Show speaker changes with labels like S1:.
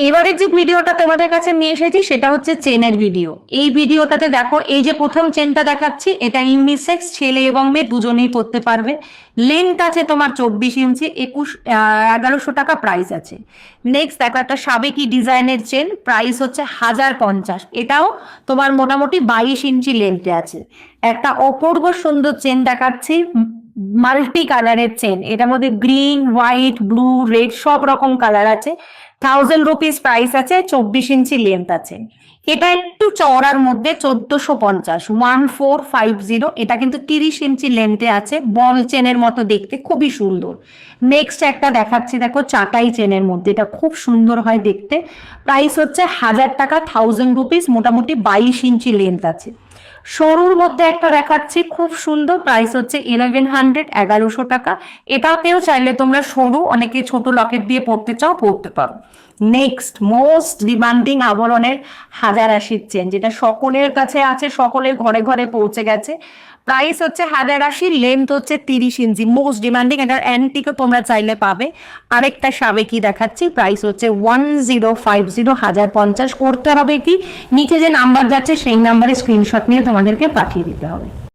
S1: এবারে যে ভিডিওটা তোমাদের কাছে নিয়ে এসেছি সেটা হচ্ছে চেনের ভিডিও। এই ভিডিওটাতে দেখো, এই যে প্রথম চেনটা দেখাচ্ছি, এটা ইউনিসেক্স, ছেলে এবং মেয়ে দুজনেই পরতে পারবে। লেন্থ আছে তোমার 24 ইঞ্চি, 1100 টাকা প্রাইস আছে। নেক্সট দেখো, একটা সাবেকি ডিজাইনের চেন, প্রাইস হচ্ছে 1050। এটাও তোমার মোটামুটি 22 ইঞ্চি লেন্থে আছে। একটা অপূর্ব সুন্দর চেন দেখাচ্ছি, মাল্টি কালারের চেন, এটার মধ্যে গ্রিন, হোয়াইট, ব্লু, রেড সব রকম কালার আছে। 1000 রুপিস প্রাইস আছে, 24 ইঞ্চি লেন্থ আছে। এটা একটু চওড়ার মধ্যে 1450, 1450। এটা কিন্তু 30 ইঞ্চি লেন্থে আছে, বল চেনের মতো দেখতে, খুবই সুন্দর। নেক্সট একটা দেখাচ্ছি, দেখো চাটাই চেনের মধ্যে, এটা খুব সুন্দর হয় দেখতে। প্রাইস হচ্ছে 1000 টাকা, 1000 রুপিস, মোটামুটি 22 ইঞ্চি লেন্থ আছে। সরুর মধ্যে একটা দেখাচ্ছি, খুব সুন্দর, প্রাইস হচ্ছে 1100, 1100 টাকা। এটাতেও চাইলে তোমরা সরু, অনেকে ছোট লকেট দিয়ে পড়তে চাও, পড়তে পারো। নেক্সট মোস্ট ডিমান্ডিং আবরণের 1080 চেন, যেটা সকলের কাছে আছে, সকলের ঘরে ঘরে পৌঁছে গেছে। প্রাইস হচ্ছে 1080, লেন্থ হচ্ছে 30 ইঞ্চি, মোস্ট ডিমান্ডিং। এটার অ্যান্টিকও তোমরা চাইলে পাবে। আরেকটা সাবেকি দেখাচ্ছি, প্রাইস হচ্ছে 1050, 1050। করতে হবে কি, নিচে যে নাম্বার যাচ্ছে সেই নাম্বারে স্ক্রিনশট নিয়ে তোমাদেরকে পাঠিয়ে দিতে হবে।